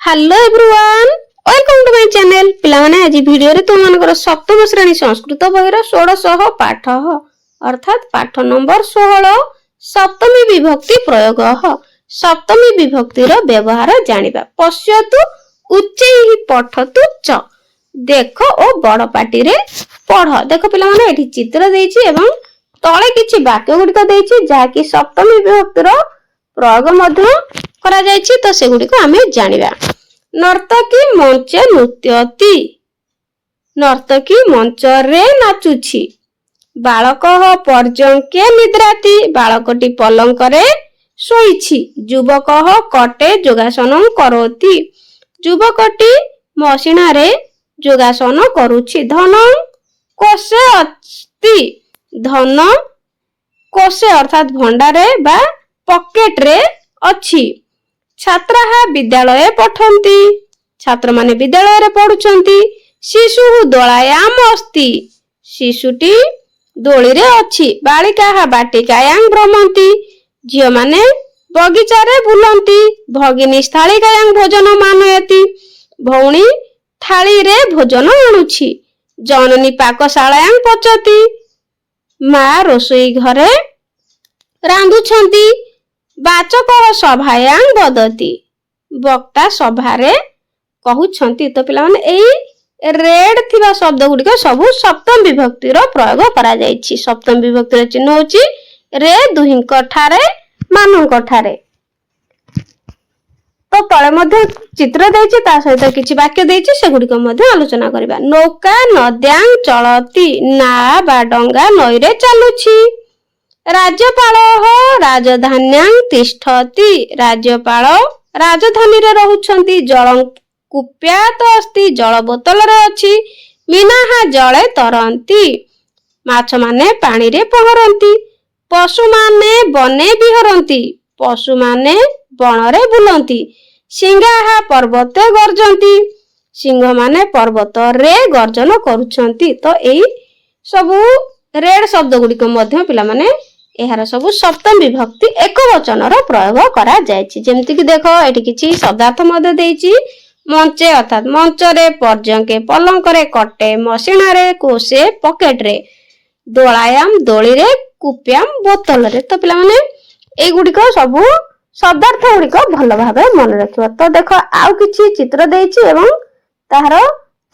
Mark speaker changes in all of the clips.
Speaker 1: Hello everyone welcome to my channel पिलाने आज video रे तुम मानकर सप्तम श्रेणी संस्कृत बहिर 1600 पाठ अर्थात पाठ नंबर 16 सप्तमी विभक्ति प्रयोग सप्तमी विभक्ति रो व्यवहार जानिबा पश्यतु उच्चैहि पठतु च देखो ओ बड़ पाटी रे पढ़ देखो पिला माने एठी चित्र देछि एवं तळे किछि वाक्य गुडिक देछि जा कि सप्तमी विभक्ति रो प्रयोग मध्य करा जायछि तो से गुडी को हमें जानिबा नर्तकी मंचे नृत्यति नर्तकी मंच रे नाचुछि बालक पर्यंके निद्राति बालकटी पलंक रे सोईछि युवक कटे योगासन करोति युवकटी मशीना रे योगासन करूछि धन कोशे अस्ति धन कोशे अर्थात भंडारे बा पॉकेट रे अछि छात्रा विद्यालय पठन्ति छात्र माने विद्यालय रे पढुछन्ति शिशु दोलायाम अस्ति शिशुटी दोली रे अछि बालिका बाटिकायां भ्रमन्ति झियो माने बगीचा रे बुलन्ति भगिनी स्थालिकायां भोजन मानयति भौणी थाली रे भोजन आणुछि जननी पाकशालायां पचति मा रोसई घरे रांधुछन्ति वाचक सभायां वदति वक्ता सभारे कहउछन्ति तो पिला माने एई रेड थिबा शब्द गुडी को सब सप्तम विभक्ति रो प्रयोग करा जायछि सप्तम विभक्ति रो चिन्ह होछि रे दुहिंक ठारे मानंक ठारे तो तळे मध्ये चित्र देछि ता सहित किछि वाक्य देछि से गुडी को मध्ये आलोचना करबा नौका नद्यां चलति ना बा डंगा नई रे चालुछि राज्यपाल राजधान्यां तिष्ठति राज्यपाल राजधानी रे रहुछन्ति जल कुप्यात अस्ति जल बोतल रे अछि मीनाहा जले तरंती माछ माने पानी रे पहरंती पशु माने बने विहरंती पशु माने बण रे बुलंती सिंहाहा पर्वते गर्जंती सिंह माने पर्वत रे गर्जन करूछन्ति तो एई सबु रेड शब्द गुडी को मध्य पिला माने एहार सबु सप्तम विभक्ति एक वचन रो प्रयोग करा जायछि जेमति कि देखो एठी किछि शब्दार्थ मध्य देछि मंचे अर्थात मंच रे पर्यंके पलंक रे कटे मशीना रे कोसे पॉकेट रे दोलायाम दोली रे कुप्याम बोतल रे तो पिला माने ए गुडी को सबु शब्दार्थ गुडी को भलो भाबे मन रखियो तो देखो आउ किछि चित्र देछि एवं ताहार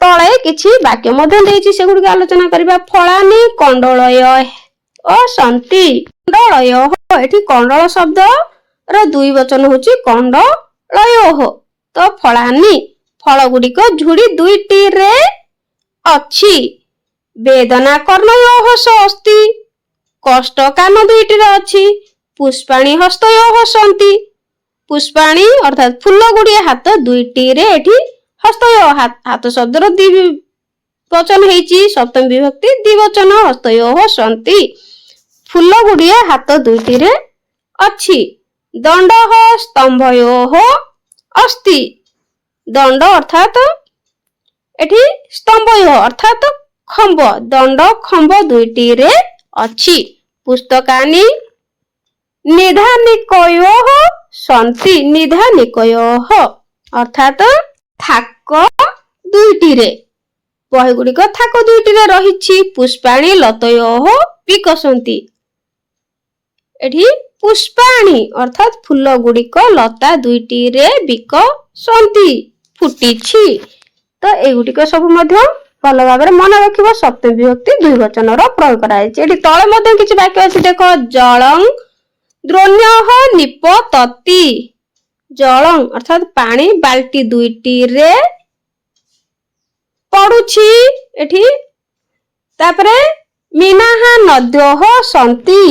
Speaker 1: तळे किछि वाक्य मध्य देछि से गुडी को आलोचना करबा फळानी कंडलय असंती कंडलय एठी कंडल शब्द रो दुई वचन होछि कंडलय तो फळानी फळ गुडी को झुडी दुईटी रे अछि वेदना कर्णय हसति कष्ट कान दुईटी रे अछि पुष्पाणी हस्तय हसंती पुष्पाणी अर्थात फूल गुडी हाथ दुईटी रे एठी हस्तय हाथ शब्द रो द्वि वचन हेछि सप्तम विभक्ति द्विवचन हस्तय हसंती फूल गुडी हाथ दुईटी रे अछि दंड स्तंभयो अस्ति दंड अर्थात एठी स्तंभयो अर्थात खंब दंड खंब दुईटी रे अछि पुस्तकानि निधानिकयो सन्ति निधानिकयो अर्थात थाक दुईटी रे बही गुडी को थाक दुईटी रे रहिछि पुष्पाणी लतयो विकसंती एठी पुष्पाणी अर्थात फूल गुडी को लता दुईटी रे विकसंती फुटिछि तो ए गुडी को सब मध्य भलो भाबरे मन रखिबो सप्तम विभक्ति दुई वचन रो प्रयोग करा जायछि एठी तळे मध्य किछि वाक्य अछि देखो जलं द्रोण्यः निपतति जलं अर्थात पानी बाल्टी दुईटी रे पडुछि एठी तापरे मीनाहा नद्यः सन्ति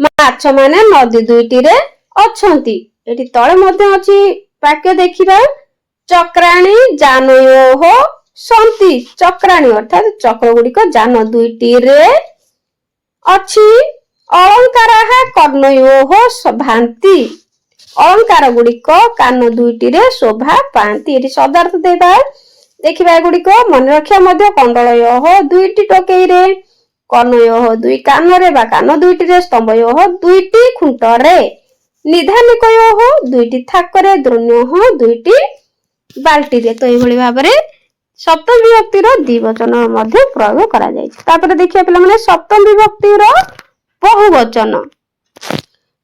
Speaker 1: माछ माने नदी दुईटी रे अछंती एठी तळे मध्य अछि वाक्य देखिबा चक्राणी जानयोः सन्ति चक्राणी अर्थात चक्र गुडी को जान दुईटी रे अछि अलंकाराः कर्णयोः शोभान्ति अलंकार गुडी को कान दुईटी रे शोभा पांति एठी शब्दार्थ देबा देखिबा गुडी को मन रखिया मध्य कंडलयोः दुईटी टोकेई रे कर्णयोः दुई कान रे बा कान दुईटी रे स्तंभयोः दुईटी खुंट रे निधानिकयोः दुईटी थाक रे द्रोण्योः दुईटी बाल्टी रे। तो ये भाव में सप्तम विभक्तिर द्विवचन मध्य प्रयोग करा जायछि। तापर देखिए पिला माने सप्तम विभक्तिर बहुवचन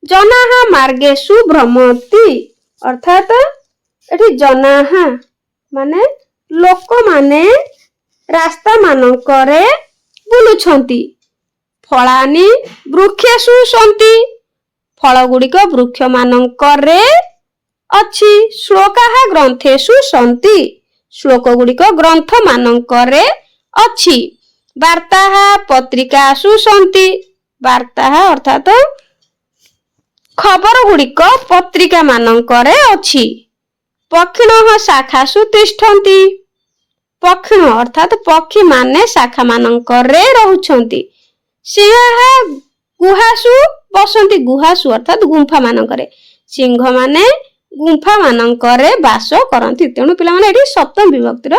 Speaker 1: जनाहा मार्गेषु भ्रमति अर्थात एठी जनाहा माने लोक माने रास्ता मानकरे बुलुछंती। फलानि वृक्षेषु सन्ति फल गुड़िक वृक्ष मानकरे अछि। श्लोकाः ग्रंथेषु सन्ति श्लोक गुड़िक ग्रंथ मानकरे अछि। वार्ताः पत्रिकासु सन्ति वार्ताः अर्थात खबर गुड़िक पत्रिका मानकरे अछि। पक्षिणः शाखासु तिष्ठन्ति पक्षिण अर्थात पक्षी माने शाखा मानकरे रहुछन्ति। सिंह गुहासु बसन्ति गुहासु अर्थात गुंफा मानकरे सिंह माने गुंफा मानकरे वास करन्ति। तेणु पिला माने एठी सप्तम विभक्तिर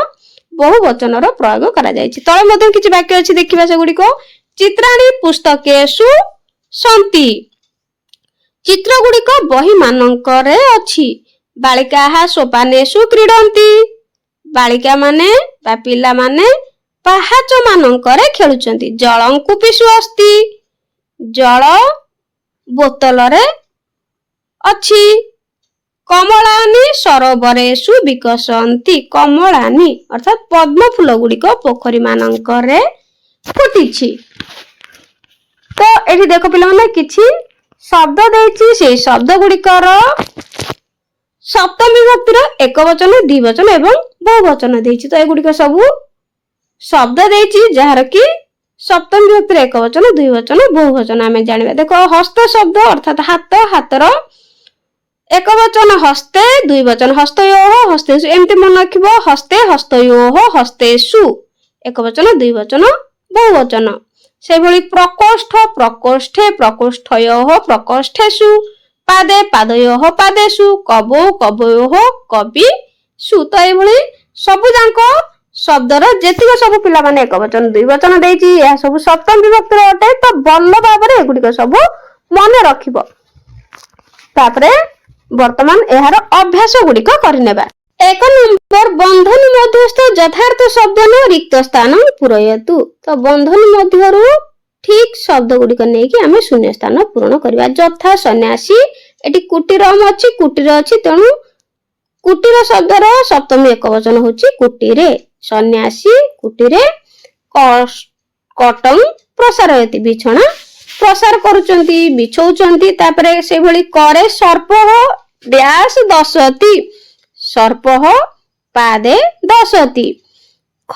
Speaker 1: बहुवचनर प्रयोग करा जायछि। तळे मध्ये किछि वाक्य अछि देखिबा से गुडीको चित्राणि पुस्तकेषु सन्ति चित्र गुडीक बही मानकरे अछि। बालिकाः सोपानेषु क्रीडन्ति बालिका माने बा पिला माने पाहाच मानकरे खेलुचंती। जलं कूपीषु अस्ति जल बोतल रे अछि। कमलानि सरोवरेषु विकसन्ति कमलानि अर्थात पद्म फूल गुड़िक पोखरी मानकरे फुटिछि। तो एठी देखो पिला माने किछि शब्द देछि से शब्द गुड़िकर सप्तम विभक्तिर एक वचन द्विवचन एवं बहुवचन देछि। तो एगुड़िक सब शब्द देछि जहार कि सप्तम विभक्तिर एक वचन द्विवचन बहुवचन आमे जानिबा। देखो हस्त शब्द अर्थात हाथ हातर एक वचन हस्ते द्विवचन हस्तयोः हस्तेषु एमति मन रखिबो हस्ते हस्तयोः हस्तेषु एक वचन द्विवचन बहुवचन। से भली प्रकोष्ठ प्रकोष्ठे प्रकोष्ठयोः प्रकोष्ठेषु पादे पादयोः पादेषु कबौ कबयोः कविषु। तो ए भली सब जांको शब्दर जेतिक सब पिला माने एक वचन द्विवचन देछि या सब सप्तम विभक्तिर अटे। तो बल्ल भाबरे एगुडिक सब मन रखिबो। तापरे वर्तमान एहार अभ्यास गुड़िक करनेबा। एक नंबर बंधन मध्यस्थ यथार्थ शब्द न रिक्त स्थान पूरयतु। तो बंधन मध्यरु ठीक शब्द गुड़िक नेकी आमे शून्य स्थान पूरण करबा। यथा सन्यासी एटी कुटीरम अछि कुटीर अछि तेणु कुटीर शब्दर सप्तमी एक वचन होछि कुटीरे। सन्यासी कुटीरे कटं प्रसारयति बिछଣା प्रसार करूचंती बिछौचंती। तापरे से भली करे सर्पः डैश दशति सर्पः पादे दशति। ख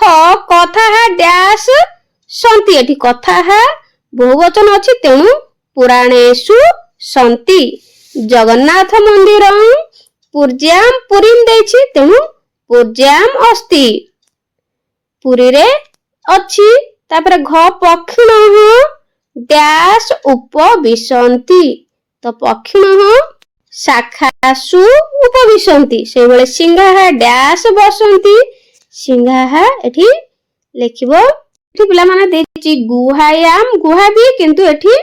Speaker 1: कथाः डैश सन्ति एठी कथाः बहुवचन अछि तेणु पुराणेषु सन्ति। जगन्नाथ मंदिरं पुर्यां पुरीं देछि तेणु पुर्यां अस्ति पुरी रे अछि। तापरे घ पक्षिणः डैश उपविशन्ति तो पक्षिणः शाखासु उपविशन्ति। से बेले सिंहाः डैश बसन्ति सिंहाः एठी लेखिबो। एठी पिला माने देछि गुहायाम गुहा भी किंतु एठी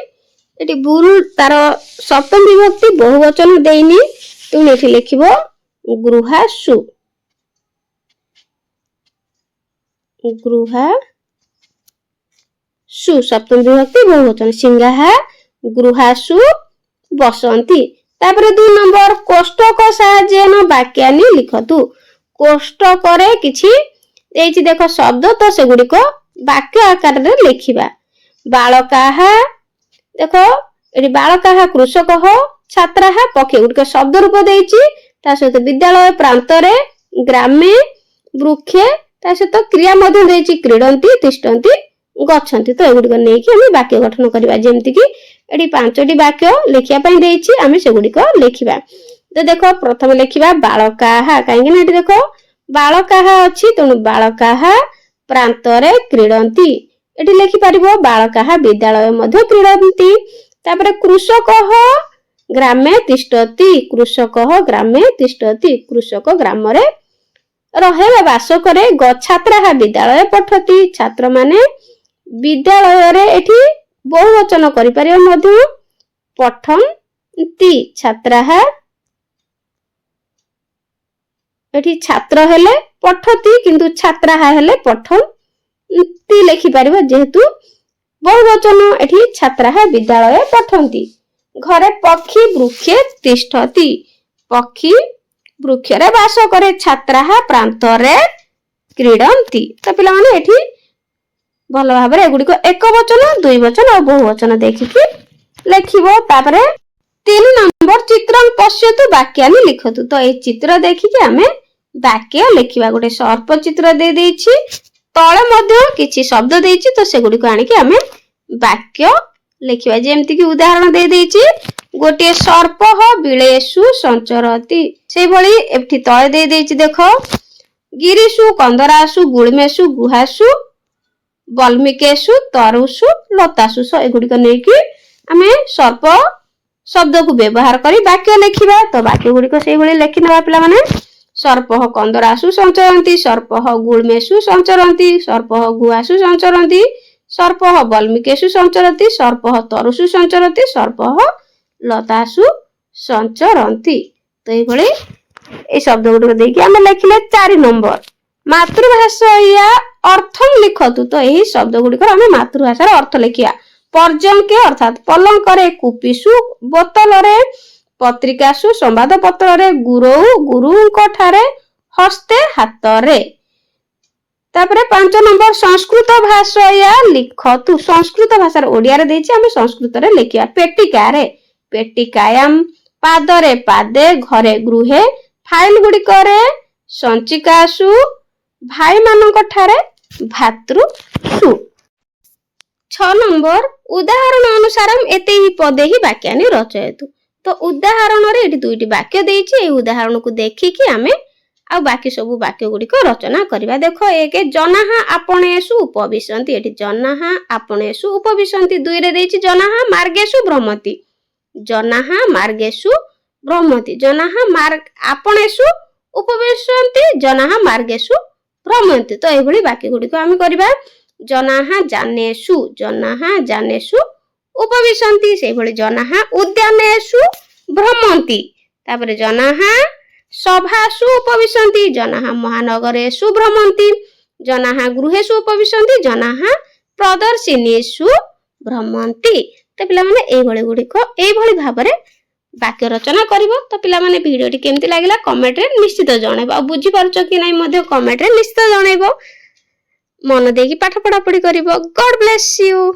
Speaker 1: बुल तार सप्तम विभक्ति बहुवचन देइनी तुम एठी लेखिबो गृहासु गृहासु सप्तम विभक्ति बहुवचन सिंहाः गृहासु बसन्ति। तापर 2 नंबर कोष्ठक साहाय्येन वाक्यानि लिखतु। कोष्ठक रे किछि एछि देखो शब्द तो से गुडिको वाक्य आकार रे लिखिबा। बालकाः देखो एठी बालकाः कृषकः छात्राः पक्षी गुडिको शब्द रूप देछि। ता सहित विद्यालय प्रांतरे ग्रामे वृक्षे ता सहित क्रिया मध्ये देछि क्रीडन्ति तिष्ठन्ति गच्छन्ति। तो एगुडिको नै कि हम वाक्य गठन करबा। जेमति कि एठी 5टी वाक्य लिखिया पई देछि आमे से गुडिको लिखिबा। तो देखो प्रथम लिखिबा बालकाः काहेकि ना एठी देखो बालकाः अछि तेणु बालकाः प्रांतरे क्रीडन्ति एठी लिखि परिबो बालकाः विद्यालय मध्ये क्रीडन्ति। तापर कृषकः ग्रामे तिष्ठति कृषकः ग्रामे तिष्ठति कृषक ग्राम रे रहे बा वास करे। छात्राः विद्यालय पठति छात्र माने विद्यालय रे एठी बहुवचन करि परिबो मध्ये पठन्ति छात्राः एठी छात्र हेले पठति किंतु छात्राः हेले पठन्ति लिखि पारिबो जेहेतु बहुवचन एठी छात्राः विद्यालय पठन्ति। घरे पक्षी वृक्षे तिष्ठति पक्षी वृक्षरे वास करे छात्राः प्रान्तरे क्रीडन्ति। तो पिला माने एठी भल भाबरे एगुडी को एक वचन दुई वचन और बहुवचन देखिकी लेखिबो। तापरे 3 नंबर चित्रं पश्यतु वाक्यानि लिखतु। तो ए चित्र देखिकी आमे वाक्य लिखिबा। गोटे सर्प चित्र दे देछि तळे मध्ये किछि शब्द देछि तो सेगुडी को आनिकी आमे वाक्य लिखिबा। जेमति कि उदाहरण दे देछि गोटे सर्पः बिलेषु संचरति से भली एठी तळे दे देछि देखो गिरिषु कंदरासु गुळमेषु गुहासु बल्मिकेषु तरुषु लतासु। सो एगुडी को नेकी आमे सर्प शब्द को व्यवहार करी वाक्य लिखिबा। तो वाक्य गुडी को सेही भली लिखि नबा पिला माने सर्पः कंदरासु संचरन्ति सर्पः गुळमेषु संचरन्ति सर्पः गुहासु संचरन्ति सर्पः बल्मिकेषु संचरति सर्पः तरुषु संचरति सर्पः लतासु संचरन्ति। तो ये भली ए शब्द गुडी को देखि आमे लिखिले 4 नंबर मातृभाषा या अर्थम लिखतु। तो यही शब्द गुडी को आमे मातृभाषा रो अर्थ लिखिया। पर्जंके अर्थात पलंकरे कुपिसु बोतलरे पत्रिकासु संवाद पत्ररे गुरु गुरुंको ठारे हस्ते हातरे। तापरे 5 नंबर संस्कृत भाषा या लिखतु। संस्कृत भाषा ओडिया रे देछि आमे संस्कृत रे लिखिया। पेटिकारे पेटिकायाम पादरे पादे घरे गृहे फाइल गुडी करे संचिकासु भाई मानक ठारे भातृसु। 6 नंबर उदाहरण अनुसार एते ही पदे ही वाक्यानि रचयतु। तो उदाहरण रे एठी दुईटी वाक्य देछि ए उदाहरण को देखिकी आमे आ बाकी सब वाक्य गुडी को रचना करिबा। देखो एक जनाहा आपणेषु उपविशन्ति एठी जनाहा आपणेषु उपविशन्ति। 2 रे देछि जनाहा मार्गेषु भ्रमति जनाहा मार्गेषु भ्रमति जनाहा मार्ग आपणेषु उपविशन्ति जनाहा मार्गेषु भ्रमन्ति। तो एभली वाक्य गुडी को आमे करिबा जनाहा जानेषु उपविशन्ति से भली जनाहा उद्यानेषु भ्रमन्ति। तापरे जनाहा सभासु उपविशन्ति जनाहा महानगरेषु भ्रमन्ति जनाहा गृहेषु उपविशन्ति जनाहा प्रदर्शिनीषु भ्रमन्ति। तो पिला माने ए भली गुडी को ए भली भाबरे वाक्य रचना करिवो। तो पिला माने वीडियोटी केमति लागिला कमेंट रे निश्चित जणाइबो। आ बुझी पारुछ कि नै मध्ये कमेंट रे निश्चित जणाइबो। मन देकी पाठ पढा पढी करिवो। God bless you.